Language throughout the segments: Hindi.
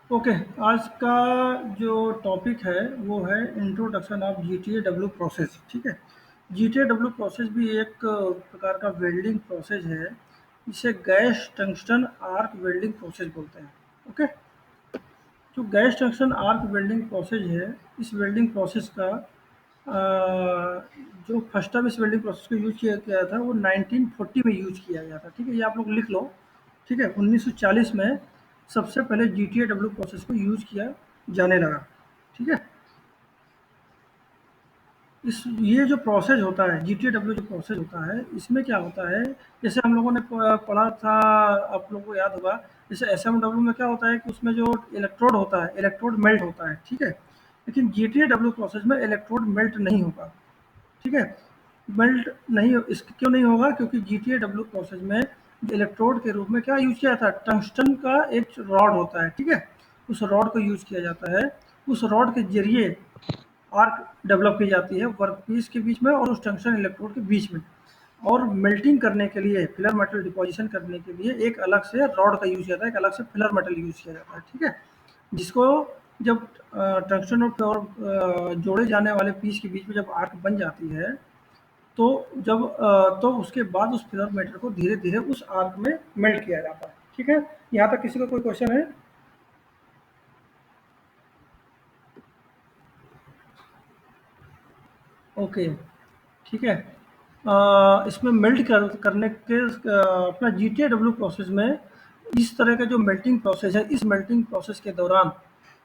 ओके। आज का जो टॉपिक है वो है इंट्रोडक्शन ऑफ जीटीएडब्ल्यू प्रोसेस। ठीक है। जीटीएडब्ल्यू प्रोसेस भी एक प्रकार का वेल्डिंग प्रोसेस है। इसे gas tungsten arc welding process बोलते हैं। ओके। जो gas tungsten arc welding process है, इस वेल्डिंग प्रोसेस का जो फर्स्ट टाइम इस वेल्डिंग प्रोसेस को यूज़ किया गया था वो 1940 में यूज़ किया गया था। ठीक है, ये आप लोग लिख लो। ठीक है, 1940 में सबसे पहले जीटीएडब्ल्यू प्रोसेस को यूज़ किया जाने लगा। ठीक है। इस ये जो प्रोसेस होता है, जीटीएडब्ल्यू जो प्रोसेस होता है, इसमें क्या होता है, जैसे हम लोगों ने पढ़ा था, आप लोगों को याद होगा, जैसे एसएमडब्ल्यू में क्या होता है कि उसमें जो इलेक्ट्रोड होता है, इलेक्ट्रोड मेल्ट होता है। ठीक है। लेकिन जीटीएडब्ल्यू प्रोसेस में इलेक्ट्रोड मेल्ट नहीं होगा। ठीक है। मेल्ट नहीं इस क्यों नहीं होगा? क्योंकि जीटीएडब्ल्यू प्रोसेस में इलेक्ट्रोड के रूप में क्या यूज़ किया था, टंगस्टन का एक रॉड होता है। ठीक है। उस रॉड को यूज़ किया जाता है। उस रॉड के ज़रिए आर्क डेवलप की जाती है वर्कपीस के बीच में और उस टंगस्टन इलेक्ट्रोड के बीच में। और मेल्टिंग करने के लिए, फिलर मेटल डिपोजिशन करने के लिए एक अलग से रॉड का यूज़ किया जाता है, एक अलग से फिलर मेटल यूज़ किया जाता है। ठीक है। जिसको जब टंगस्टन और जोड़े जाने वाले पीस के बीच में जब आर्क बन जाती है, तो तो उसके बाद उस फिलर मेटल को धीरे-धीरे उस आर्क में मेल्ट किया जाता है। ठीक है? यहाँ तक किसी का कोई क्वेश्चन है? ओके, ठीक है। इसमें मेल्ट करने के अपना जीटीएडब्ल्यू प्रोसेस में इस तरह का जो मेल्टिंग प्रोसेस है, इस मेल्टिंग प्रोसेस के दौरान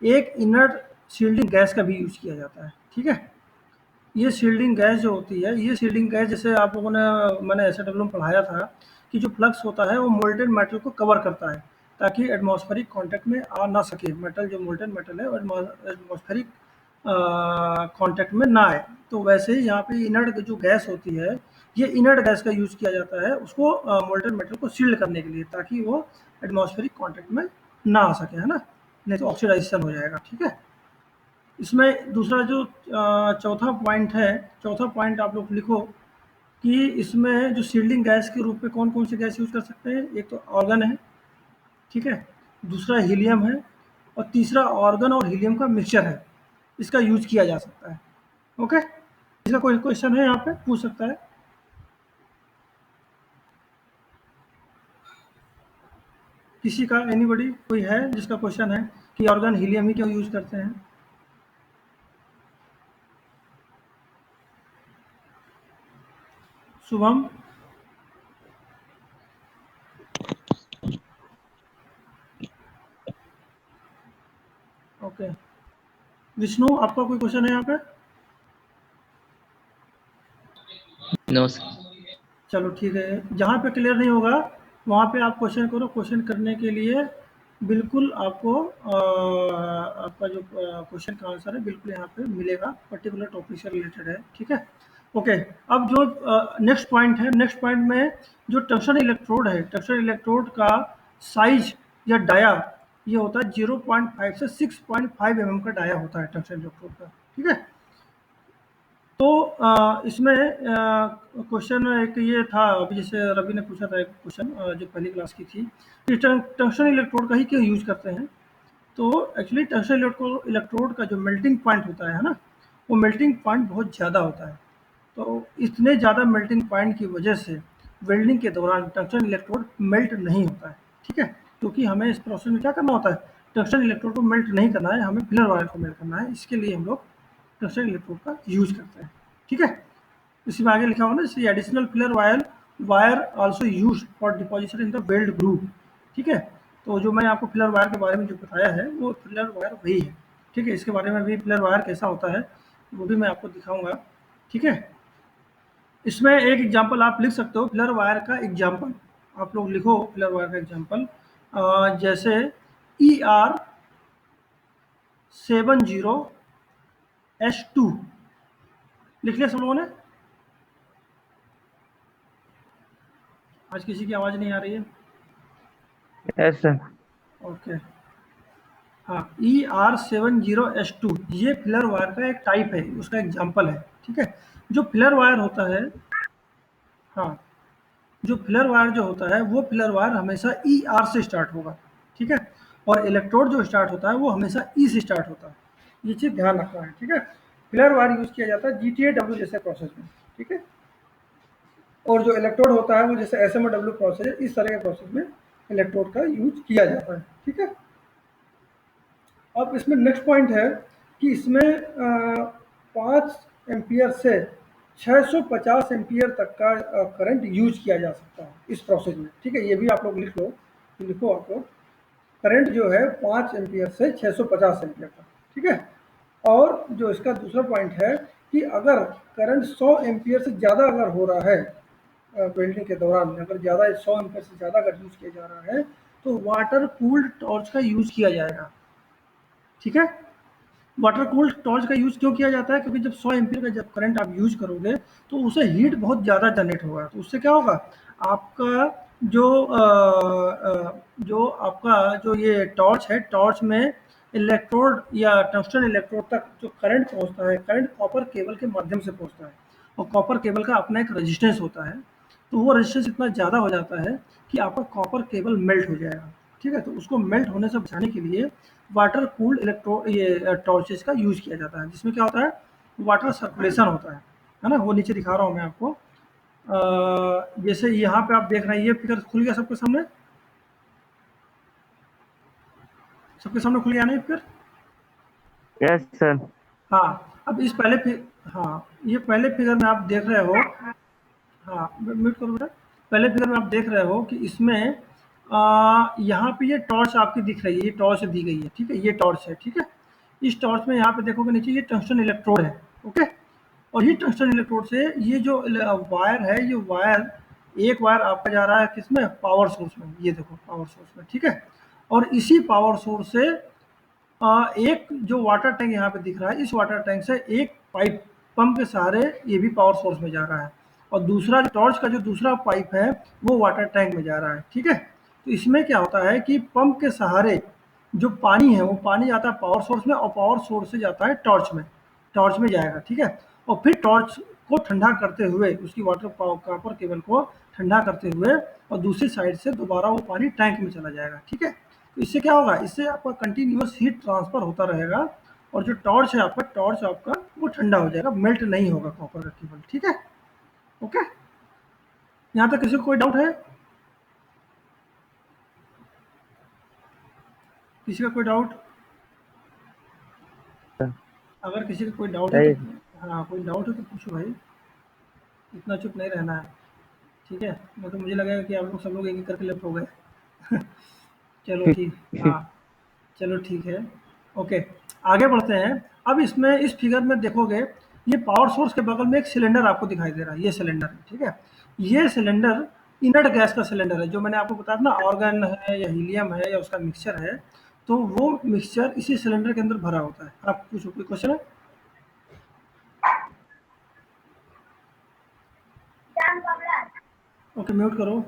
एक इनर्ट शील्डिंग गैस का भी यूज़ किया जाता है। ठीक है? ये शील्डिंग गैस जो होती है, ये शील्डिंग गैस, जैसे आप लोगों ने, मैंने एसएडब्ल्यू में पढ़ाया था कि जो फ्लक्स होता है वो मोल्टेन मेटल को कवर करता है ताकि एटमॉस्फेरिक कांटेक्ट में आ ना सके। मेटल, जो मोल्टेन मेटल है, वो एटमॉस्फेरिक कांटेक्ट में ना आए। तो वैसे ही यहाँ पे इनर्ट जो गैस होती है, ये इनर्ट गैस का यूज़ किया जाता है उसको मोल्टेन मेटल को शील्ड करने के लिए, ताकि वो एटमॉस्फेरिक कांटेक्ट में ना आ सके, है ना? नहीं तो ऑक्सीडाइजेशन हो जाएगा। ठीक है। इसमें दूसरा जो चौथा पॉइंट है, चौथा पॉइंट आप लोग लिखो कि इसमें जो शील्डिंग गैस के रूप में कौन-कौन सी गैस यूज़ कर सकते हैं। एक तो आर्गन है। ठीक है? दूसरा हीलियम है और तीसरा आर्गन और हीलियम का मिक्सचर है। इसका यूज़ किया जा सकता है। ओके? इसका कोई क्वेश्चन है यहाँ पे? पूछ सकता है। किसी का, एनीबॉडी, कोई है जिसका क्वेश्चन है कि आर्गन हीलियम ही क्यों यूज़ करते हैं? शुभम? ओके। विष्णु, आपका कोई क्वेश्चन है यहाँ पे? No sir. चलो ठीक है, जहाँ पे क्लियर नहीं होगा वहाँ पे आप क्वेश्चन करो। क्वेश्चन करने के लिए बिल्कुल आपको आपका जो क्वेश्चन का आंसर है बिल्कुल यहाँ पे मिलेगा, पर्टिकुलर टॉपिक से रिलेटेड है। ठीक है। ओके। अब जो नेक्स्ट पॉइंट है, नेक्स्ट पॉइंट में जो टंक्शन इलेक्ट्रोड है, टंक्शन इलेक्ट्रोड का साइज या डाया ये होता है 0.5 से 6.5 mm का डाया होता है टंक्शन इलेक्ट्रोड का। ठीक है। तो इसमें क्वेश्चन एक ये था, अभी जैसे रवि ने पूछा था एक क्वेश्चन जो पहली क्लास की थी कि टंक्शन इलेक्ट्रोड का ही क्यों यूज़ करते हैं। तो एक्चुअली टंक्शन इलेक्ट्रोड का जो मेल्टिंग पॉइंट होता है ना, वो मेल्टिंग पॉइंट बहुत ज़्यादा होता है। तो इतने ज़्यादा मेल्टिंग पॉइंट की वजह से वेल्डिंग के दौरान टंक्शन इलेक्ट्रोड मेल्ट नहीं होता है। ठीक है। क्योंकि हमें इस प्रोसेस में क्या करना होता है, टंक्शन इलेक्ट्रोड को मेल्ट नहीं करना है, हमें फिलर वायर को मेल्ट करना है। इसके लिए हम लोग टंक्शन इलेक्ट्रोड का यूज़ करते हैं। ठीक है। इसी में आगे लिखा हुआ ना, see additional filler wire wire also used for deposition in the weld groove. ठीक है। तो जो मैंने आपको फिलर वायर के बारे में जो बताया है वो फिलर वायर वही है। ठीक है। इसके बारे में भी, फिलर वायर कैसा होता है वो भी मैं आपको दिखाऊंगा। ठीक है। इसमें एक एग्जांपल आप लिख सकते हो, फिलर वायर का एग्जांपल आप लोग लिखो। फिलर वायर का एग्जांपल जैसे ER70S2 लिख लिया सब लोगों ने? आज किसी की आवाज़ नहीं आ रही है। Yes sir. ओके। हाँ, ER70S2 ये फिलर वायर का एक टाइप है, उसका एग्जांपल है। ठीक है। जो फिलर वायर होता है, हाँ, जो फिलर वायर जो होता है वो फिलर वायर हमेशा ER से स्टार्ट होगा। ठीक है। और इलेक्ट्रोड जो स्टार्ट होता है वो हमेशा ई से स्टार्ट होता है। ये चीज़ ध्यान रखना है, ठीक है। फिलर वायर यूज़ किया जाता है GTAW जैसे प्रोसेस में, ठीक है। और जो इलेक्ट्रोड होता है वो जैसे SMW प्रोसेस है, इस तरह के प्रोसेस में इलेक्ट्रोड का यूज किया जाता है, ठीक है। अब इसमें नेक्स्ट पॉइंट है कि इसमें 5 एम्पियर से 650 एम्पियर तक का करंट यूज किया जा सकता है इस प्रोसेस में, ठीक है। ये भी आप लोग लिख लो, लिखो आप लोग। करंट जो है 5 एम्पियर से 650 एम्पियर तक, ठीक है। और जो इसका दूसरा पॉइंट है कि अगर करंट 100 एम्पियर से ज़्यादा अगर हो रहा है वेल्डिंग के दौरान, अगर ज़्यादा 100 एम्पियर से ज़्यादा अगर यूज़ किया जा रहा है तो वाटर कूल्ड टॉर्च का यूज़ किया जाएगा, ठीक है। वाटर कूल्ड टॉर्च का यूज़ क्यों किया जाता है? क्योंकि जब 100 एम्पीयर का जब करंट आप यूज़ करोगे तो उससे हीट बहुत ज़्यादा जनरेट होगा, तो उससे क्या होगा, आपका जो आपका जो ये टॉर्च है, टॉर्च में इलेक्ट्रोड या टंगस्टन इलेक्ट्रोड तक जो करंट पहुंचता है, करंट कॉपर केबल के माध्यम से पहुंचता है, और कॉपर केबल का अपना एक रेजिस्टेंस होता है, तो वो रेजिस्टेंस इतना ज़्यादा हो जाता है कि आपका कॉपर केबल मेल्ट हो जाएगा, ठीक है। तो उसको मेल्ट होने से बचाने के लिए वाटर कूल्ड ये टॉर्चेस का यूज़ किया जाता है, जिसमें क्या होता है, वाटर सर्कुलेशन होता है ना। वो नीचे दिखा रहा हूँ मैं आपको। जैसे यहाँ पे आप देख रहे हैं, ये फिगर खुल गया सबके सामने, सबके सामने खुल गया ना ये फिगर? Yes sir. हाँ, अब इस पहले हाँ, ये पहले फिगर में आप देख रहे हो। हाँ, म्यूट करो बेटा। पहले फिगर में आप देख रहे हो कि इसमें यहाँ पे ये टॉर्च आपकी दिख रही है, ये टॉर्च दी गई है, ठीक है, ये टॉर्च है, ठीक है। इस टॉर्च में यहाँ पे देखोगे नीचे ये टंगस्टन इलेक्ट्रोड है, ओके। और ये टंगस्टन इलेक्ट्रोड से ये जो वायर है, ये वायर, एक वायर आपका जा रहा है किसमें, पावर सोर्स में, ये देखो पावर सोर्स में, ठीक है। और इसी पावर सोर्स से एक जो वाटर टैंक यहाँ पे दिख रहा है, इस वाटर टैंक से एक पाइप पंप के सहारे ये भी पावर सोर्स में जा रहा है, और दूसरा टॉर्च का जो दूसरा पाइप है वो वाटर टैंक में जा रहा है, ठीक है। तो इसमें क्या होता है कि पंप के सहारे जो पानी है वो पानी जाता है पावर सोर्स में, और पावर सोर्स से जाता है टॉर्च में, टॉर्च में जाएगा, ठीक है। और फिर टॉर्च को ठंडा करते हुए, उसकी वाटर कॉपर केबल को ठंडा करते हुए, और दूसरी साइड से दोबारा वो पानी टैंक में चला जाएगा, ठीक है। तो इससे क्या होगा, इससे आपका कंटिन्यूअस हीट ट्रांसफर होता रहेगा, और जो टॉर्च है आपका, टॉर्च आपका वो ठंडा हो जाएगा, मेल्ट नहीं होगा कॉपर का केबल, ठीक है। ओके, यहाँ तक किसी को कोई डाउट है? किसी का कोई डाउट? अगर किसी का कोई डाउट है तो, सही। हाँ कोई डाउट है तो पूछो भाई, इतना चुप नहीं रहना है, ठीक है। मैं तो मुझे लगेगा कि आप लोग सब लोग एक एक करके लेफ्ट हो गए। चलो ठीक, हाँ, चलो ठीक है, ओके। आगे बढ़ते हैं। अब इसमें इस फिगर में देखोगे, ये पावर सोर्स के बगल में एक सिलेंडर आपको दिखाई दे रहा है, ये सिलेंडर है, ठीक है। ये सिलेंडर इनर्ट गैस का सिलेंडर है, जो मैंने आपको बताया ना, ऑर्गन है या हीलियम है या उसका मिक्सचर है, तो वो मिक्सचर इसी सिलेंडर के अंदर भरा होता है। आप पूछो, कोई क्वेश्चन है? ओके, म्यूट करो।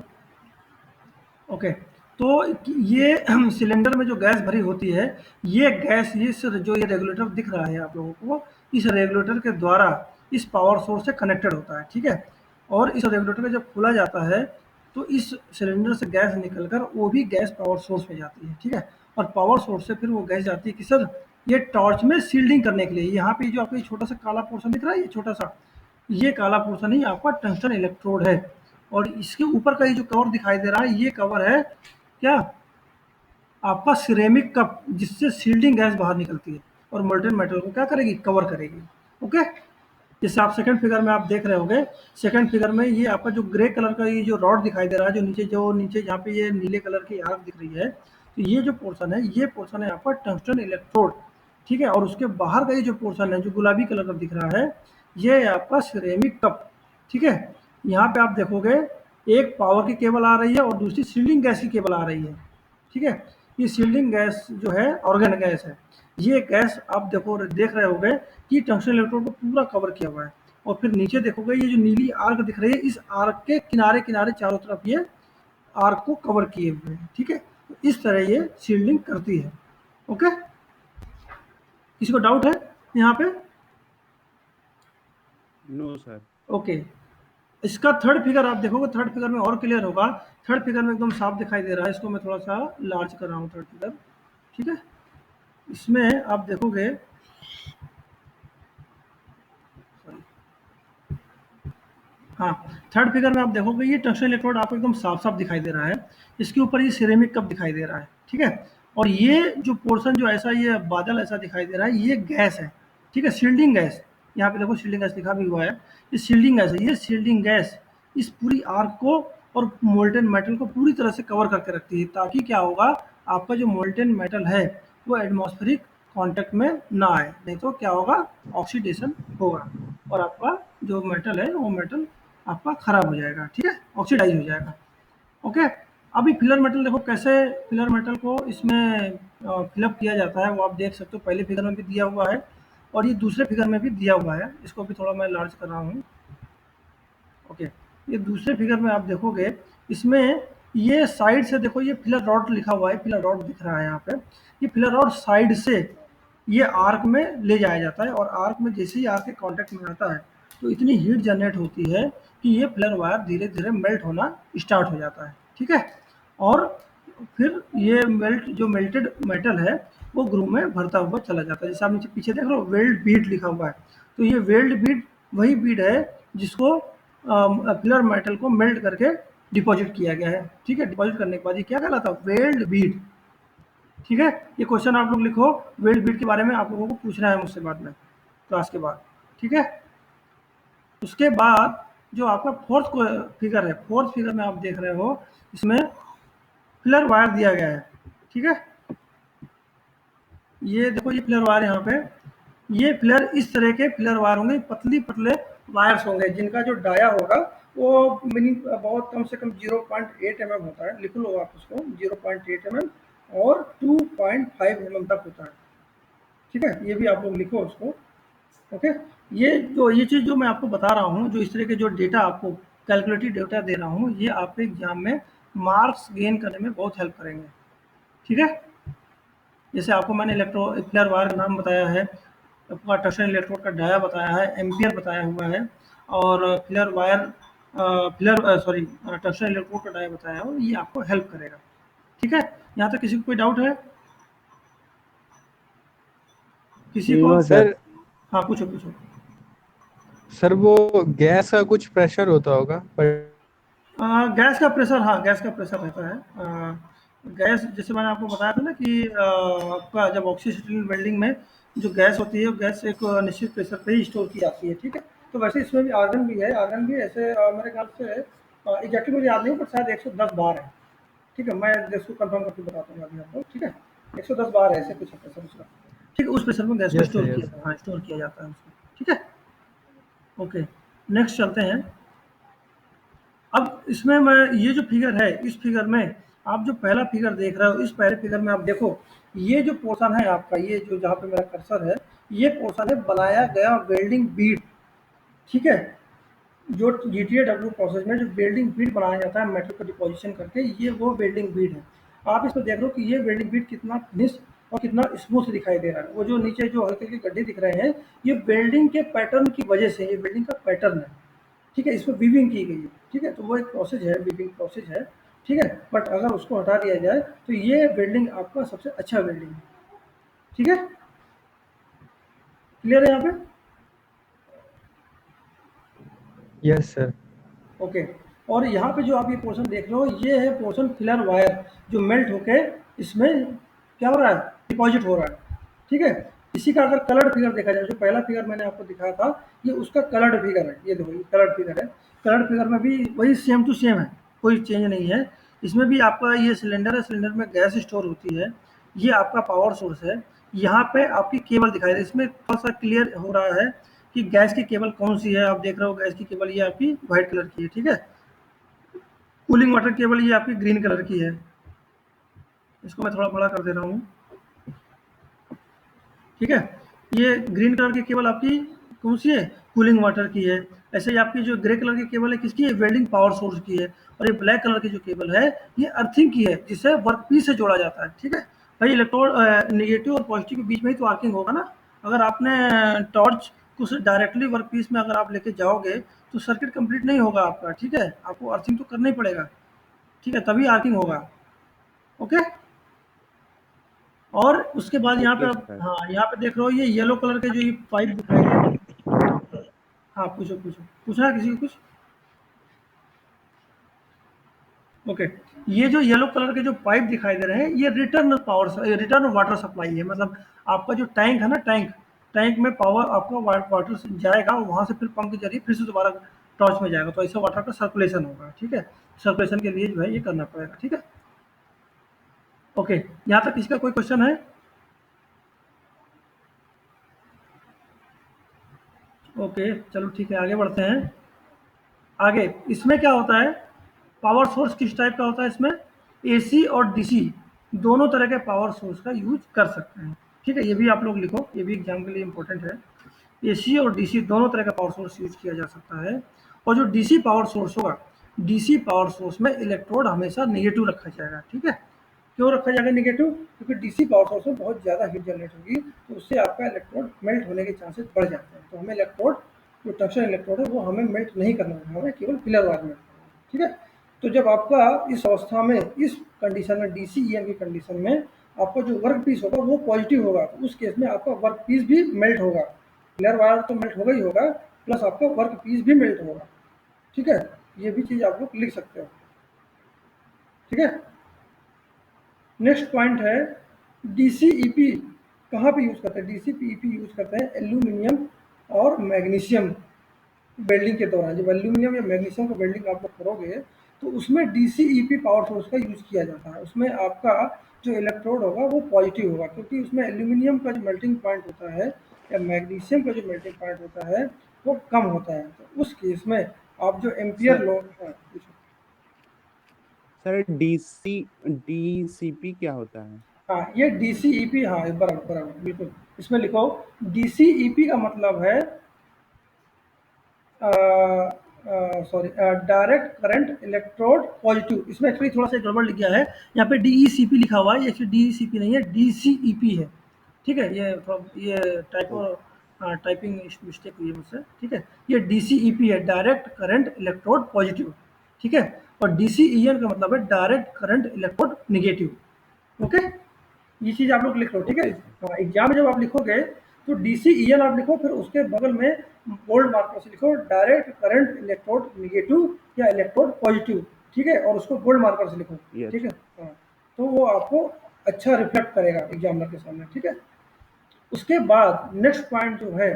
ओके, तो ये सिलेंडर में जो गैस भरी होती है, ये गैस, जो ये रेगुलेटर दिख रहा है आप लोगों को, इस रेगुलेटर के द्वारा इस पावर सोर्स से कनेक्टेड होता है, ठीक है। और इस रेगुलेटर को जब खोला जाता है तो इस सिलेंडर से गैस निकलकर वो भी गैस पावर सोर्स में जाती है, ठीक है। और पावर सोर्स से फिर वो गैस जाती है किसर, ये टॉर्च में शील्डिंग करने के लिए। यहाँ पे जो आपको ये छोटा सा काला पोर्शन दिख रहा है, ये छोटा सा, ये काला पोर्शन ही आपका टंगस्टन इलेक्ट्रोड है, और इसके ऊपर का ये जो कवर दिखाई दे रहा है, ये कवर है क्या, आपका सिरेमिक कप, जिससे शील्डिंग गैस बाहर निकलती है और मोल्टेन मेटल को क्या करेगी, कवर करेगी, ओके। जैसे आप सेकंड फिगर में आप देख रहे होंगे, सेकंड फिगर में ये आपका जो ग्रे कलर का ये जो रॉड दिखाई दे रहा है, जो नीचे जहाँ पे ये नीले कलर की आग दिख रही है, तो ये जो पोर्शन है, ये पोर्शन है आपका टंगस्टन इलेक्ट्रोड, ठीक है। और उसके बाहर का ये जो पोर्शन है, जो गुलाबी कलर का दिख रहा है, ये है आपका सिरेमिक कप, ठीक है। यहाँ पे आप देखोगे, एक पावर की केबल आ रही है और दूसरी शील्डिंग गैस की केबल आ रही है, ठीक है। ये शील्डिंग गैस जो है ऑर्गन गैस है। ये गैस आप देख रहे होंगे कि टंगस्टन इलेक्ट्रोड को पूरा कवर किया हुआ है। और फिर नीचे देखोगे, ये जो नीली आर्क दिख रही है, इस आर्क के किनारे किनारे चारों तरफ ये आर्क को कवर किए हुए हैं, ठीक है। तो इस तरह ये शील्डिंग करती है, ओके। किसी को डाउट है यहाँ पे? No sir. ओके, इसका थर्ड फिगर आप देखोगे, थर्ड फिगर में और क्लियर होगा। थर्ड फिगर में एकदम साफ दिखाई दे रहा है, इसको मैं थोड़ा सा लार्ज कर रहा हूँ, थर्ड फिगर, ठीक है। इसमें आप देखोगे, हाँ, थर्ड फिगर में आप देखोगे ये टंगस्टन इलेक्ट्रोड आपको एकदम साफ-साफ दिखाई दे रहा है। इसके ऊपर ये सिरेमिक कप दिखाई दे रहा है, ठीक है? और ये जो पोर्शन जो ऐसा ये बादल ऐसा दिखाई दे रहा है, ये गैस है, ठीक है? शील्डिंग गैस, यहाँ पे देखो शील्डिंग गैस लिखा भी हुआ है। ये शील्डिंग गैस है, ये शील्डिंग गैस इस पूरी आर्क को और मोल्टेन मेटल को पूरी तरह से कवर करके रखती है, ताकि क्या होगा, आपका जो मोल्टेन मेटल है, वो एटमॉस्फेरिक कॉन्टैक्ट में ना आए, नहीं तो क्या होगा, ऑक्सीडेशन होगा और आपका जो मेटल है, वो मेटल आपका खराब हो जाएगा, ठीक है, ऑक्सीडाइज हो जाएगा। ओके। अभी फिलर मेटल देखो कैसे फिलर मेटल को इसमें फिलअप किया जाता है, वो आप देख सकते हो, पहले फिगर में भी दिया हुआ है और ये दूसरे फिगर में भी दिया हुआ है। इसको भी थोड़ा मैं लार्ज कर रहा हूँ। ओके। ये दूसरे फिगर में आप देखोगे, इसमें ये साइड से देखो, ये फिलर रॉड लिखा हुआ है, फिलर रॉड दिख रहा है यहाँ पे। ये फिलर रॉड साइड से ये आर्क में ले जाया जाता है और आर्क में जैसे ही आर्क के कांटेक्ट में आता है, तो इतनी हीट जनरेट होती है कि ये फिलर वायर धीरे-धीरे मेल्ट होना स्टार्ट हो जाता है, ठीक है? और फिर ये जो मेल्टेड मेटल है, वो ग्रूव में भरता हुआ चला जाता है। जैसे आप नीचे पीछे देख रहे हो, वेल्ड बीड लिखा हुआ है, तो ये वेल्ड बीड वही बीड है जिसको फिलर मेटल को मेल्ट करके डिपॉजिट किया गया है, ठीक है? डिपॉजिट करने के बाद ये क्या कहलाता है, वेल्ड बीड, ठीक है? ये क्वेश्चन आप लोग लिखो, वेल्ड बीड के बारे में आप लोगों को पूछना है मुझसे बाद में, क्लास के बाद, ठीक है? उसके बाद जो आपका फोर्थ फिगर है, फोर्थ फिगर में आप देख रहे हो, इसमें फिलर वायर दिया गया है, ठीक है? ये देखो, ये फिलर वायर यहाँ पे, ये फिलर इस तरह के फिलर वायर होंगे, पतली पतले वायर्स होंगे, जिनका जो डाया होगा वो मिनी बहुत कम से कम 0.8 mm होता है, लिख लो आप उसको, 0.8 mm और 2.5 mm तक होता है, ठीक है? ये भी आप लोग लिखो उसको। ओके। ये चीज़ जो मैं आपको बता रहा हूँ, जो इस तरह के जो डेटा आपको कैलकुलेटेड डेटा दे रहा हूँ, ये आपके एग्जाम में मार्क्स गेन करने में बहुत हेल्प करेंगे, ठीक है? जैसे आपको मैंने फिलर वायर का नाम बताया है, आपका टंगस्टन इलेक्ट्रोड का डाया बताया है, एम्पियर बताया हुआ है और filler wire sorry tungsten electrode का डाया बताया है, ये आपको हेल्प करेगा, ठीक है? यहाँ तक किसी को कोई डाउट है? किसी को? No sir. सर हाँ, पूछो पूछो। सर वो गैस का कुछ प्रेशर होता होगा पर गैस का प्रेशर, हाँ, गैस का प्रेशर रहता है। गैस जैसे मैंने आपको बताया था ना कि आपका जब ऑक्सीजन वेल्डिंग में जो गैस होती है, वो गैस एक निश्चित प्रेशर पे ही स्टोर की जाती है, ठीक है? तो वैसे इसमें भी आर्गन भी है, आर्गन भी ऐसे मेरे ख्याल से एग्जैक्टली मुझे याद नहीं, बट शायद 110 बार है, ठीक है? मैं इसको कंफर्म करके बताता हूँ अभी आपको, ठीक है? 110 बार है, ऐसे कुछ है प्रेशर उसका, ठीक है? उस प्रेशर में गैस को yes sir yes sir. Store किया जाता है उसको, ठीक है? ओके, नेक्स्ट चलते हैं। अब इसमें मैं ये जो फिगर है, इस फिगर में आप जो पहला फिगर देख रहे हो, इस पहले फिगर में आप देखो, ये जो पोर्शन है आपका, ये जो जहाँ पे मेरा कर्सर है, ये पोर्शन है बनाया गया वेल्डिंग बीड, ठीक है? जो जीटीएडब्ल्यू प्रोसेस में जो वेल्डिंग बीड बनाया जाता है मेटल को डिपोजिशन करके, ये वो वेल्डिंग बीड है। आप इसमें देख रहे हो कि ये वेल्डिंग बीड कितना फिनिश और कितना स्मूथ दिखाई दे रहा है। वो जो नीचे जो हल्के हल्के गड्ढे दिख रहे हैं, ये वेल्डिंग के पैटर्न की वजह से, ये वेल्डिंग का पैटर्न है, ठीक है? इसमें वीविंग की गई है, ठीक है? तो वो एक प्रोसेस है, वीविंग प्रोसेस है, ठीक है? बट अगर उसको हटा दिया जाए, तो ये वेल्डिंग आपका सबसे अच्छा वेल्डिंग है, ठीक है? क्लियर है यहाँ पे? Yes sir. ओके। और यहाँ पे जो आप ये पोर्शन देख रहे हो, ये है पोर्शन फिलर वायर, जो मेल्ट होके इसमें क्या हो रहा है, डिपॉजिट हो रहा है, ठीक है? इसी का अगर कलर्ड फिगर देखा जाए, जो पहला फिगर मैंने आपको दिखाया था, ये उसका कलर्ड फिगर है, ये देखो, ये कलर्ड फिगर है। कलर्ड फिगर में भी वही सेम टू सेम है, कोई चेंज नहीं है। इसमें भी आपका ये सिलेंडर है, सिलेंडर में गैस स्टोर होती है, ये आपका पावर सोर्स है। यहाँ पे आपकी केबल दिखाई दे रही है, इसमें थोड़ा सा क्लियर हो रहा है कि गैस की केबल कौन सी है। आप देख रहे हो गैस की केबल ये आपकी व्हाइट कलर की है, ठीक है? कूलिंग वाटर केबल ये आपकी ग्रीन कलर की है। इसको मैं थोड़ा बड़ा कर दे रहा हूँ, ठीक है? ये ग्रीन कलर की केबल आपकी कौन सी है, कूलिंग वाटर की है। ऐसे ही आपकी जो ग्रे कलर की केबल है, किसकी है, वेल्डिंग पावर सोर्स की है। और ये ब्लैक कलर की जो केबल है, ये अर्थिंग की है, जिसे वर्कपीस से जोड़ा जाता है, ठीक है? भाई इलेक्ट्रोड नेगेटिव और पॉजिटिव के बीच में ही तो आर्किंग होगा ना। अगर आपने टॉर्च को डायरेक्टली वर्कपीस में अगर आप लेके जाओगे, तो सर्किट कंप्लीट नहीं होगा आपका, ठीक है? आपको अर्थिंग तो करना ही पड़ेगा, ठीक है? तभी आर्किंग होगा। ओके। और उसके बाद यहाँ पे ओके आप सर। हाँ यहाँ पे देख रहे हो ये येलो कलर के जो ये पाइप दिखाई दे रहे हैं। हाँ पूछो पूछो, पूछना है किसी को कुछ? ओके, ये जो येलो कलर के जो पाइप दिखाई दे रहे हैं ये रिटर्न वाटर सप्लाई है। मतलब आपका जो टैंक है ना, टैंक में पावर आपका वाटर जाएगा, वहां से फिर पंप के जरिए फिर से दोबारा टॉर्च में जाएगा, तो ऐसे वाटर का सर्कुलेशन होगा। ठीक है, सर्कुलेशन के लिए जो है ये करना पड़ेगा। ठीक है, ओके, यहाँ तक इसका कोई क्वेश्चन है? ओके चलो ठीक है, आगे बढ़ते हैं। आगे इसमें क्या होता है, पावर सोर्स किस टाइप का होता है इसमें? एसी और डीसी दोनों तरह के पावर सोर्स का यूज कर सकते हैं। ठीक है, ये भी आप लोग लिखो, ये भी एग्जाम के लिए इंपॉर्टेंट है। एसी और डीसी दोनों तरह का पावर सोर्स यूज किया जा सकता है। और जो डीसी पावर सोर्स होगा, डीसी पावर सोर्स में इलेक्ट्रोड हमेशा नेगेटिव रखा जाएगा। ठीक है, क्यों रखा जाएगा नेगेटिव? क्योंकि डीसी पावर सोर्स में बहुत ज़्यादा हीट जनरेट होगी, तो उससे आपका इलेक्ट्रोड मेल्ट होने के चांसेस बढ़ जाते हैं। तो हमें इलेक्ट्रोड, जो टंक्शन इलेक्ट्रोड है, वो हमें मेल्ट नहीं करना है, हमें केवल फिलर वायर मेल्ट करना है। ठीक है, तो जब आपका इस अवस्था में, इस कंडीशन में, DCEN की कंडीशन में आपका जो वर्क पीस होगा वो पॉजिटिव होगा, तो उस केस में आपका वर्क पीस भी मेल्ट होगा। फिलर वायर तो मेल्ट होगा ही होगा, प्लस आपका वर्क पीस भी मेल्ट होगा। ठीक है, ये भी चीज़ आप लोग लिख सकते हो। ठीक है, नेक्स्ट पॉइंट है DCEP कहाँ पे यूज करते हैं? DCEP यूज करते हैं एल्यूमिनियम और मैग्नीशियम वेल्डिंग के दौरान। जब एल्यूमिनियम या मैग्नीशियम का वेल्डिंग आप लोग करोगे तो उसमें DCEP पावर सोर्स का यूज किया जाता है। उसमें आपका जो इलेक्ट्रोड होगा वो पॉजिटिव होगा, क्योंकि उसमें एल्यूमिनियम का जो मेल्टिंग पॉइंट होता है या मैग्नीशियम का जो मेल्टिंग पॉइंट होता है वो कम होता है। तो उस केस में आप जो एम्पियर सर लो, सर DCP क्या होता है? हाँ ये DCEP, हाँ बराबर बराबर बिल्कुल, इसमें लिखो DCEP का मतलब है sorry, direct current electrode positive. इसमें एक्चुअली थोड़ा सा गड़बड़ लिख गया है, यहाँ पे DECP लिखा हुआ है, ये एक्चुअली DECP नहीं है, DCEP है। ठीक है, ये ओ, टाइपिंग मिस्टेक हुई है मुझसे। ठीक है, ये DCEP है, डायरेक्ट करंट इलेक्ट्रोड पॉजिटिव। ठीक है, और DCEN का मतलब है direct current electrode negative. Okay, ये चीज़ आप लोग लिख लो। ठीक है, ओके सर। हाँ एग्जाम में जब आप लिखोगे तो DCEN आप लिखो, फिर उसके बगल में बोल्ड मार्कर से लिखो डायरेक्ट करंट इलेक्ट्रोड निगेटिव या इलेक्ट्रोड पॉजिटिव। ठीक है, और उसको बोल्ड मार्कर से लिखो। यस। ठीक है, हाँ, तो वो आपको अच्छा रिफ्लेक्ट करेगा एग्जामिनर के सामने। ठीक है, उसके बाद नेक्स्ट पॉइंट जो है,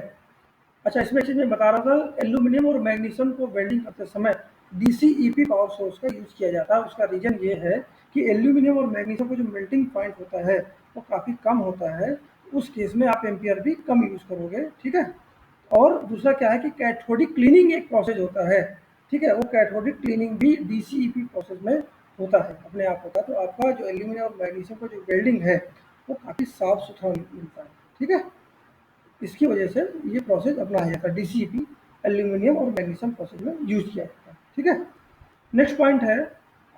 अच्छा इसमें चीज़ मैं बता रहा था, एल्यूमिनियम और मैग्नीशियम को वेल्डिंग करते समय DCEP पावर सोर्स का यूज़ किया जाता है। उसका रीज़न ये है कि एल्यूमिनियम और मैग्नीशियम का जो मेल्टिंग पॉइंट होता है वो काफ़ी कम होता है। उस केस में आप एम्पियर भी कम यूज़ करोगे। ठीक है, और दूसरा क्या है कि कैथोडिक क्लीनिंग एक प्रोसेस होता है। ठीक है, वो कैथोडिक क्लीनिंग भी DCEP प्रोसेस में होता है, अपने आप होता है। तो आपका जो एल्यूमिनियम और मैग्नीशियम का जो वेल्डिंग है वो काफ़ी साफ सुथरा मिलता है। ठीक है, इसकी वजह से ये प्रोसेस अपनाया जाता है, DCEP एल्यूमिनियम और मैग्नीशियम प्रोसेस में यूज किया जाता है। ठीक है, नेक्स्ट पॉइंट है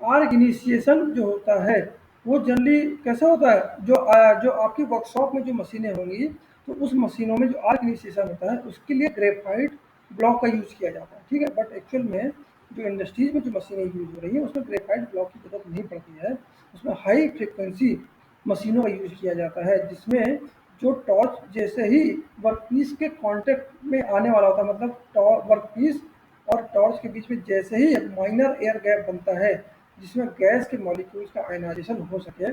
आर्क इनिशिएशन जो होता है वो जनरली कैसे होता है? जो आपकी वर्कशॉप में जो मशीनें होंगी, तो उस मशीनों में जो आर्क इनिशिएशन होता है उसके लिए ग्रेफाइट ब्लॉक का यूज़ किया जाता है। ठीक है, बट एक्चुअल में जो इंडस्ट्रीज में जो मशीनें यूज हो रही हैं उसमें ग्रेफाइट ब्लॉक की जरूरत नहीं पड़ती है। उसमें हाई फ्रिक्वेंसी मशीनों का यूज किया जाता है, जिसमें जो टॉर्च जैसे ही वर्कपीस के कांटेक्ट में आने वाला होता है, मतलब वर्कपीस और टॉर्च के बीच में जैसे ही माइनर एयर गैप बनता है जिसमें गैस के मॉलिक्यूल्स का आयनाइजेशन हो सके,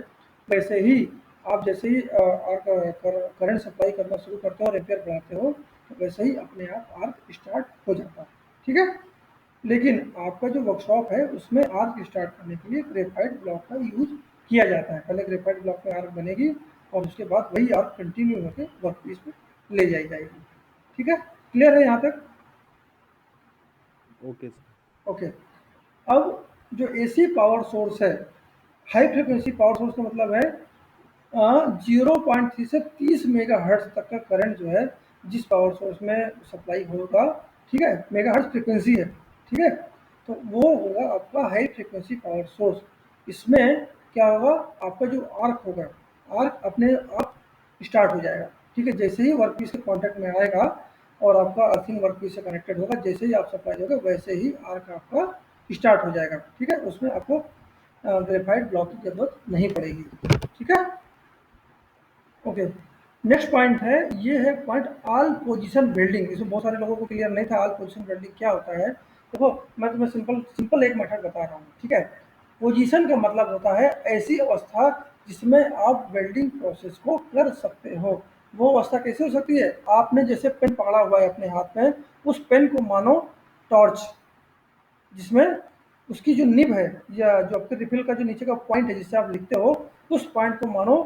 वैसे ही आप जैसे ही करंट सप्लाई करना शुरू करते हो और एम्पियर बढ़ाते हो, तो वैसे ही अपने आप आर्क स्टार्ट हो जाता है। ठीक है, लेकिन आपका जो वर्कशॉप है उसमें आर्क स्टार्ट करने के लिए ग्रेफाइट ब्लॉक का यूज किया जाता है। पहले ग्रेफाइट ब्लॉक में आर्क बनेगी और उसके बाद वही आर्क कंटिन्यू होकर वर्कपीस पे ले जाई जाएगी। ठीक है, क्लियर है यहाँ तक? Okay sir. ओके, अब जो AC पावर सोर्स है, हाई फ्रिक्वेंसी पावर सोर्स का मतलब है 0.3 से 30 मेगा हर्ट्ज तक का करंट जो है जिस पावर सोर्स में सप्लाई होगा। ठीक है, मेगा हर्ट्ज फ्रिक्वेंसी है। ठीक है, तो वो होगा आपका हाई फ्रिक्वेंसी पावर सोर्स। इसमें क्या होगा, आपका जो आर्क होगा, आर्क अपने आप स्टार्ट हो जाएगा। ठीक है, जैसे ही वर्कपीस के कांटेक्ट में आएगा और आपका अर्थिंग वर्कपीस से कनेक्टेड होगा, जैसे ही आप सप्लाई होगा वैसे ही आर्क आपका स्टार्ट हो जाएगा। ठीक है, उसमें आपको ग्रेफाइट ब्लॉक की जरूरत नहीं पड़ेगी। ठीक है, ओके, नेक्स्ट पॉइंट है, ये है पॉइंट ऑल पोजीशन वेल्डिंग। इसमें बहुत सारे लोगों को क्लियर नहीं था ऑल पोजीशन वेल्डिंग क्या होता है। देखो, मैं तुम्हें सिंपल सिंपल एक मेथड बता रहा हूँ, ठीक है। पोजीशन का मतलब होता है ऐसी अवस्था जिसमें आप वेल्डिंग प्रोसेस को कर सकते हो। वो अवस्था कैसे हो सकती है? आपने जैसे पेन पकड़ा हुआ है अपने हाथ में, उस पेन को मानो टॉर्च, जिसमें उसकी जो निब है या जो आपके रिफिल का जो नीचे का पॉइंट है जिससे आप लिखते हो, उस पॉइंट को मानो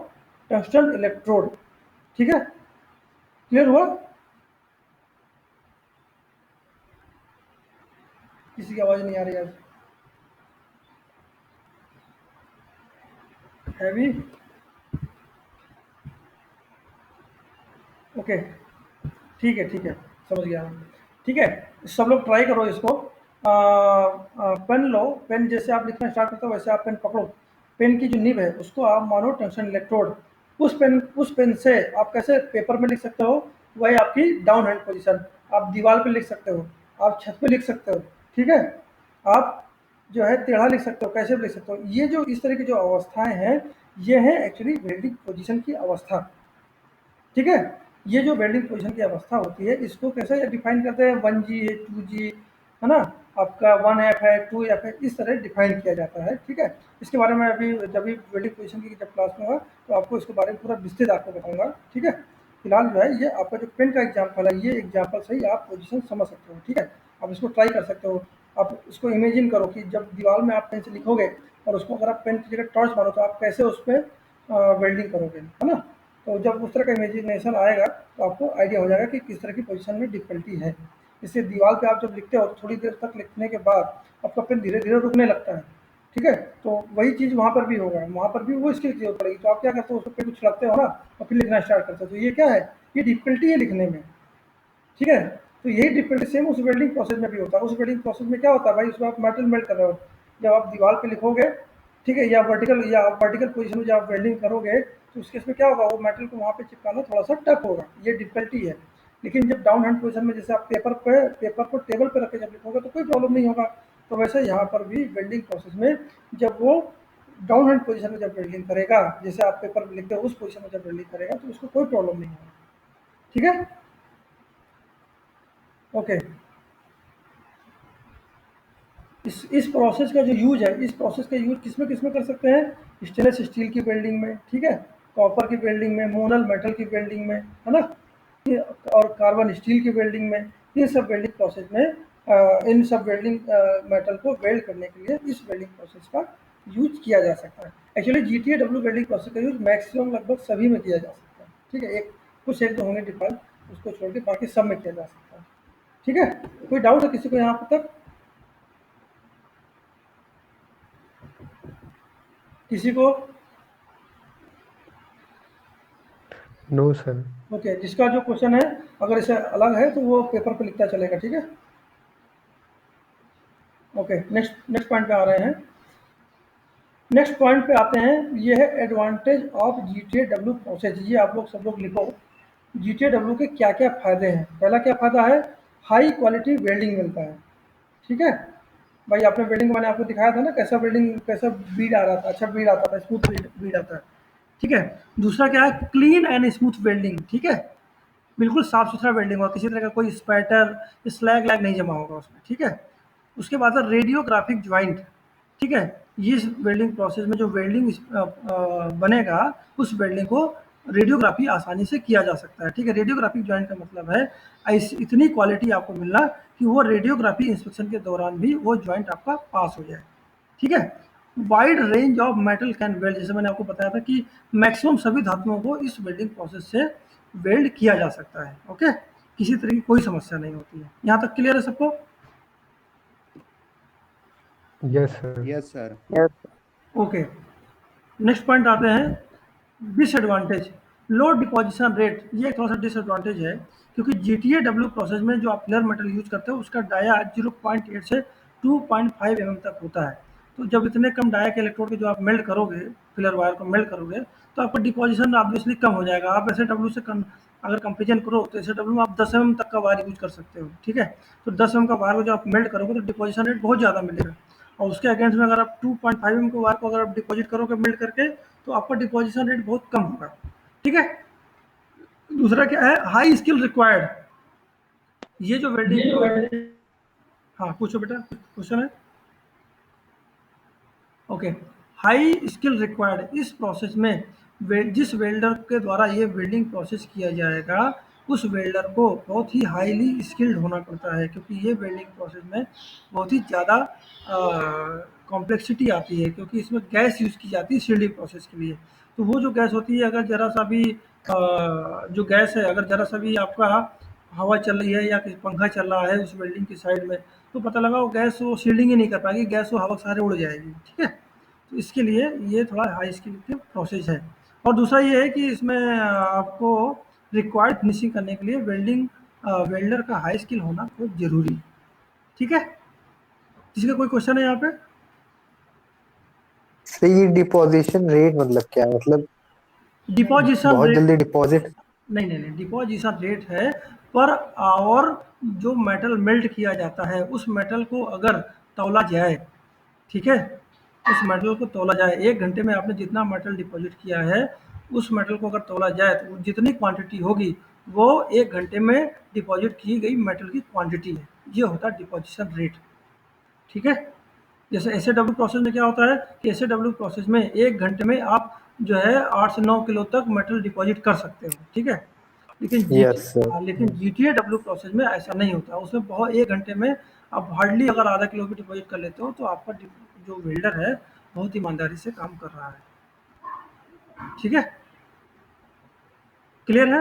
टंगस्टन इलेक्ट्रोड। ठीक है, क्लियर हुआ? किसी की आवाज नहीं आ रही आज। हैवी, ओके, ठीक है, समझ गया मैं। ठीक है, सब लोग ट्राई करो इसको। पेन लो, पेन जैसे आप लिखना स्टार्ट करते हो वैसे आप पेन पकड़ो। पेन की जो निब है उसको आप मानो टंक्शन इलेक्ट्रोड। उस पेन से आप कैसे पेपर में लिख सकते हो, वही आपकी डाउन हैंड पोजीशन। आप दीवार पे लिख सकते हो, आप छत पे लिख सकते हो, ठीक है। आप जो है टेढ़ा लिख सकते हो, कैसे भी लिख सकते हो। ये जो इस तरह की जो अवस्थाएं हैं, ये है एक्चुअली वेल्डिंग पोजीशन की अवस्था। ठीक है, ये जो वेल्डिंग पोजीशन की अवस्था होती है, इसको कैसे डिफाइन करते हैं? 1G है, 2G है ना, आपका 1F है, 2F है, इस तरह डिफाइन किया जाता है। ठीक है, इसके बारे में अभी जब भी वेल्डिंग पोजीशन की जब क्लास में होगा तो आपको इसके बारे में पूरा विस्तृत आपको बताऊंगा। ठीक है, फिलहाल जो है ये आपका जो पेन का एग्जाम्पल है, ये एग्जाम्पल से ही आप पोजीशन समझ सकते हो। ठीक है, आप इसको ट्राई कर सकते हो। आप इसको इमेजिन करो कि जब दीवार में आप पेन से लिखोगे और उसको अगर आप पेन की जगह टॉर्च मारो तो आप कैसे उस पर वेल्डिंग करोगे, है ना। तो जब उस तरह का इमेजिनेशन आएगा तो आपको आइडिया हो जाएगा कि किस तरह की पोजीशन में डिफिकल्टी है। इससे दीवार पे आप जब लिखते हो तो थोड़ी देर तक लिखने के बाद आपका पेन धीरे धीरे रुकने लगता है। ठीक है, तो वही चीज़ वहाँ पर भी होगा, वहाँ पर भी वो स्किल की जरूरत पड़ेगी। तो आप क्या करते हो, उस पे कुछ लगते हो ना और फिर लिखना स्टार्ट करते हो, तो ये क्या है, ये डिफिकल्टी है लिखने में। ठीक है, तो यही डिफिकल्टी सेम उस वेल्डिंग प्रोसेस में भी होता है। उस वेल्डिंग प्रोसेस में क्या होता है भाई, उसमें आप मेटल मेल्ट कर रहे हो। जब आप दीवार पे लिखोगे, ठीक है, या वर्टिकल पोजीशन में जब आप वेल्डिंग करोगे तो उस केस में क्या होगा, वो मेटल को वहाँ पे चिपकाना थोड़ा सा टफ होगा, ये डिफिकल्टी है। लेकिन जब डाउन हैंड पोजीशन में जैसे आप पेपर को टेबल पे रख के जब लिखोगे तो कोई प्रॉब्लम नहीं होगा। तो वैसे यहाँ पर भी वेल्डिंग प्रोसेस में जब वो डाउन हैंड पोजीशन में जब वेल्डिंग करेगा, जैसे आप पेपर में लिखते हो उस पोजीशन में जब वेल्डिंग करेगा तो उसको कोई प्रॉब्लम नहीं होगा। ठीक है, ओके। इस प्रोसेस का जो यूज है, इस प्रोसेस का यूज किस में कर सकते हैं? स्टेनलेस स्टील की वेल्डिंग में, ठीक है, कॉपर की वेल्डिंग में, मोनल मेटल की वेल्डिंग में, है ना, और कार्बन स्टील की वेल्डिंग में। इन सब वेल्डिंग प्रोसेस में इन सब वेल्डिंग मेटल को वेल्ड करने के लिए इस वेल्डिंग प्रोसेस का यूज किया जा सकता है। एक्चुअली GTAW वेल्डिंग प्रोसेस का यूज मैक्सिमम लगभग सभी में किया जा सकता है। ठीक है, एक दो होंगे डिफाल्ट, उसको छोड़ के बाकी सब में किया जा सकता है। ठीक है, कोई डाउट है किसी को यहाँ तक? किसी को? No sir. ओके, जिसका जो क्वेश्चन है अगर इसे अलग है तो वो पेपर पे लिखता चलेगा। ठीक है, ओके, नेक्स्ट नेक्स्ट पॉइंट पे आ रहे हैं। नेक्स्ट पॉइंट पे आते हैं, ये है एडवांटेज ऑफ GTAW प्रोसेस। ये आप लोग सब लोग लिखो, GTAW के क्या क्या फायदे हैं। पहला क्या फायदा है, हाई क्वालिटी वेल्डिंग मिलता है। ठीक है भाई, आपने वेल्डिंग मैंने आपको दिखाया था ना, कैसा वेल्डिंग, कैसा बीड आ रहा था, अच्छा बीड आता था, स्मूथ बीड आता है। ठीक है, दूसरा क्या है, क्लीन एंड स्मूथ वेल्डिंग। ठीक है, बिल्कुल साफ सुथरा वेल्डिंग होगा, किसी तरह का कोई स्पैटर स्लैग लैग नहीं जमा होगा उसमें। ठीक है, उसके बाद है रेडियोग्राफिक ज्वाइंट। ठीक है, ये इस वेल्डिंग प्रोसेस में जो वेल्डिंग बनेगा, उस वेल्डिंग को रेडियोग्राफी आसानी से किया जा सकता है। ठीक है, रेडियोग्राफिक ज्वाइंट का मतलब है ऐसी इतनी क्वालिटी आपको मिलना कि वो रेडियोग्राफी इंस्पेक्शन के दौरान भी वो ज्वाइंट आपका पास हो जाए। ठीक है, wide range of metal can weld, जैसे मैंने आपको बताया था कि मैक्सिमम सभी धातुओं को इस वेल्डिंग प्रोसेस से वेल्ड किया जा सकता है। ओके, किसी तरह की कोई समस्या नहीं होती है। यहाँ तक क्लियर है सबको? Yes sir. Yes sir. Yes. Okay, next point आते हैं, डिसएडवांटेज, लो डिपोजिशन रेट। ये थोड़ा सा डिसएडवांटेज है, क्योंकि GTAW प्रोसेस में जो आप फिलर मेटल यूज करते हो उसका डाया 0.8 से 2.5 mm तक होता है। तो जब इतने कम डाया के इलेक्ट्रोड के जो आप मेल्ट करोगे, फिलर वायर को मेल्ट करोगे, तो आपका डिपोजिशन ऑब्वियसली कम हो जाएगा। आप ऐसे डब्ल्यू से अगर कंपेरिजन करो तो ऐसे डब्ल्यू में आप 10 mm तक का वायर यूज कर सकते हो। ठीक है, तो 10 mm का वायर को जब आप मेल्ट करोगे तो डिपोजिशन रेट बहुत ज़्यादा मिलेगा। और उसके अगेंस्ट में अगर आप 2.5 mm के वायर को अगर आप डिपॉजिट करोगे मेल्ट करके, तो आपका डिपोजिशन रेट बहुत कम होगा। ठीक है, दूसरा क्या है, हाई स्किल रिक्वायर्ड। ये जो वेल्डिंग, हाँ पूछो बेटा, क्वेश्चन है। ओके, हाई स्किल रिक्वायर्ड, इस प्रोसेस में जिस वेल्डर के द्वारा ये वेल्डिंग प्रोसेस किया जाएगा उस वेल्डर को बहुत ही हाईली स्किल्ड होना पड़ता है, क्योंकि ये वेल्डिंग प्रोसेस में बहुत ही ज़्यादा कॉम्प्लेक्सिटी आती है, क्योंकि इसमें गैस यूज़ की जाती है शील्डिंग प्रोसेस के लिए। तो वो जो गैस होती है, अगर ज़रा सा भी जो गैस है, अगर ज़रा सा भी आपका हवा चल रही है या किसी पंखा चल रहा है उस वेल्डिंग की साइड में, तो पता लगा वो गैस वो शील्डिंग ही नहीं कर पाएगी, गैस वो हवा के सहारे उड़ जाएगी, ठीक है। तो इसके लिए ये थोड़ा हाई स्किल की प्रोसेस है। और दूसरा ये है कि इसमें आपको रिक्वायर्ड फिनिशिंग करने के लिए वेल्डर का हाई स्किल होना बहुत ज़रूरी है, ठीक है। किसी का कोई क्वेश्चन है यहाँ पे? सर ये डिपोजिशन रेट मतलब क्या है? मतलब डिपोजिशन बहुत रेट, जल्दी डिपॉजिट? नहीं, डिपोजिशन रेट है पर आवर। जो मेटल मेल्ट किया जाता है उस मेटल को अगर तौला जाए, ठीक है, उस मेटल को तौला जाए, 1 घंटे में आपने जितना मेटल डिपॉजिट किया है उस मेटल को अगर तौला जाए तो जितनी क्वांटिटी होगी वो 1 घंटे में डिपॉजिट की गई मेटल की क्वांटिटी है। ये होता है डिपोजिशन रेट, ठीक है। जैसे एसएडब्ल्यू प्रोसेस में क्या होता है कि एसएडब्ल्यू प्रोसेस में 1 घंटे में आप जो है 8 से 9 किलो तक मेटल डिपॉजिट कर सकते हो, ठीक है। Yes sir. लेकिन जीटीएडब्ल्यू प्रोसेस में ऐसा नहीं होता, उसमें बहुत 1 घंटे में आप हार्डली अगर आधा किलो भी डिपॉजिट कर लेते हो तो आपका जो वेल्डर है बहुत ईमानदारी से काम कर रहा है, ठीक है। क्लियर है?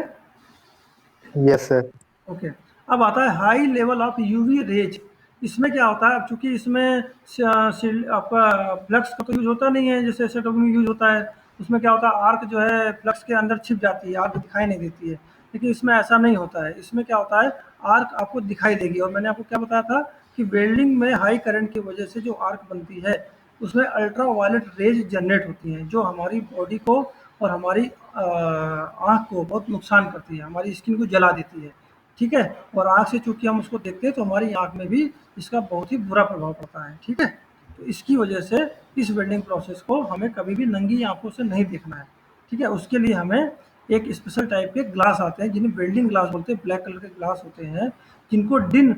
Yes sir. ओके। अब आता है high level of UV rays. इसमें क्या होता है, अब चूंकि इसमें आपका फ्लक्स का तो यूज होता नहीं है जैसे एसएडब्ल्यू में यूज होता है। उसमें क्या होता है, आर्क जो है फ्लक्स के अंदर छिप जाती है, आर्क दिखाई नहीं देती है। लेकिन इसमें ऐसा नहीं होता है, इसमें क्या होता है, आर्क आपको दिखाई देगी। और मैंने आपको क्या बताया था कि वेल्डिंग में हाई करंट की वजह से जो आर्क बनती है उसमें अल्ट्रा वायलेट रेज जनरेट होती हैं, जो हमारी बॉडी को और हमारी आँख को बहुत नुकसान करती है, हमारी स्किन को जला देती है, ठीक है। और आँख से चूंकि हम उसको देखते हैं तो हमारी आँख में भी इसका बहुत ही बुरा प्रभाव पड़ता है, ठीक है। तो इसकी वजह से इस वेल्डिंग प्रोसेस को हमें कभी भी नंगी आँखों से नहीं देखना है, ठीक है। उसके लिए हमें एक स्पेशल टाइप के ग्लास आते हैं जिन्हें वेल्डिंग ग्लास बोलते हैं, ब्लैक कलर के ग्लास होते हैं जिनको डिन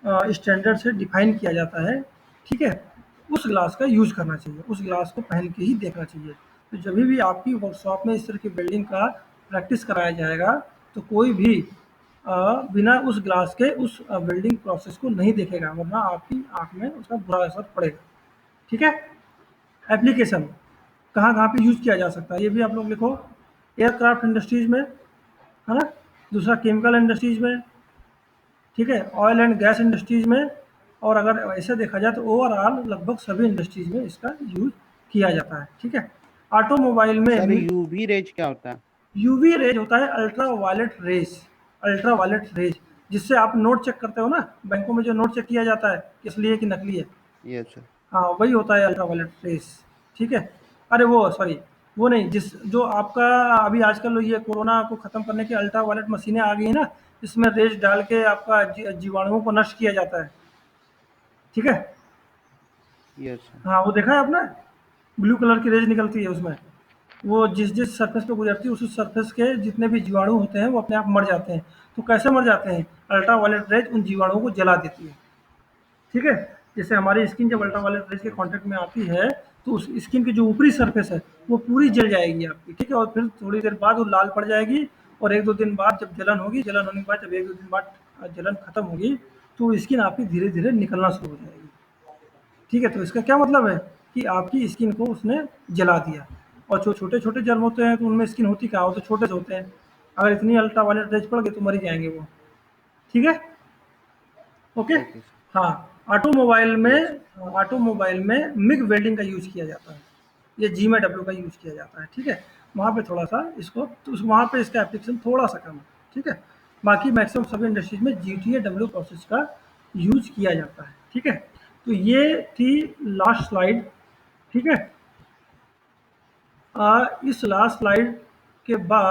स्टैंडर्ड से डिफाइन किया जाता है, ठीक है। उस ग्लास का यूज़ करना चाहिए, उस ग्लास को पहन के ही देखना चाहिए। तो जब भी आपकी वर्कशॉप में इस तरह की वेल्डिंग का प्रैक्टिस कराया जाएगा तो कोई भी बिना उस ग्लास के उस वेल्डिंग प्रोसेस को नहीं देखेगा, वरना आपकी आँख में उसका बुरा असर पड़ेगा, ठीक है। एप्लीकेशन कहाँ कहाँ पे यूज़ किया जा सकता है ये भी आप लोग लिखो। एयरक्राफ्ट इंडस्ट्रीज़ में, है ना। दूसरा केमिकल इंडस्ट्रीज़ में, ठीक है। ऑयल एंड गैस इंडस्ट्रीज़ में। और अगर ऐसे देखा जाए तो ओवरऑल लगभग सभी इंडस्ट्रीज़ में इसका यूज़ किया जाता है, ठीक है। ऑटोमोबाइल सर में यूवी रेज क्या होता है? यूवी रेज होता है ultra violet rays, ultra violet rays, जिससे आप नोट चेक करते हो ना, बैंकों में जो नोट चेक किया जाता है कि असली है कि नकली है, यस सर। हाँ वही होता है अल्ट्रा वायलेट रेज, ठीक है। अरे वो सॉरी, वो नहीं, जिस जो आपका अभी आजकल ये कोरोना को ख़त्म करने की अल्ट्रा वायलेट मशीनें आ गई हैं ना, इसमें रेज डाल के आपका जीवाणुओं को नष्ट किया जाता है, ठीक है। Yes sir. हाँ वो देखा है आपने, ब्लू कलर की रेज निकलती है उसमें, वो जिस जिस सरफेस पे गुजरती है उस सरफेस के जितने भी जीवाणु होते हैं वो अपने आप मर जाते हैं। तो कैसे मर जाते हैं, अल्ट्रा वायलेट रेज उन जीवाणुओं को जला देती है, ठीक है। जैसे हमारी स्किन जब अल्ट्रा वायलेट रेज के कांटेक्ट में आती है तो उस स्किन की जो ऊपरी सरफेस है वो पूरी जल जाएगी आपकी, ठीक है। और फिर थोड़ी देर बाद वो लाल पड़ जाएगी, और 1-2 दिन बाद जब जलन होगी, जलन होने के बाद जब 1-2 दिन बाद जलन खत्म होगी तो स्किन आपकी धीरे धीरे निकलना शुरू हो जाएगी, ठीक है। तो इसका क्या मतलब है कि आपकी स्किन को उसने जला दिया। और जो छोटे छोटे जर्म होते हैं तो उनमें स्किन होती कहाँ, वो तो छोटे से होते हैं, अगर इतनी अल्ट्रा वायलेट रेज पड़ गई तो मर ही जाएंगे वो, ठीक है। ओके। Okay sir. हाँ, ऑटोमोबाइल में यस। मिग वेल्डिंग का यूज़ किया जाता है, ये जी में डब्ल्यू का यूज़ किया जाता है, ठीक है। वहाँ पे थोड़ा सा इसको तो वहाँ पे इसका एप्लीकेशन थोड़ा सा कम है, ठीक है। बाकी मैक्सिमम सभी इंडस्ट्रीज में G T A W process का यूज़ किया जाता है, ठीक है। तो ये थी लास्ट स्लाइड, ठीक है। इस लास्ट स्लाइड के बाद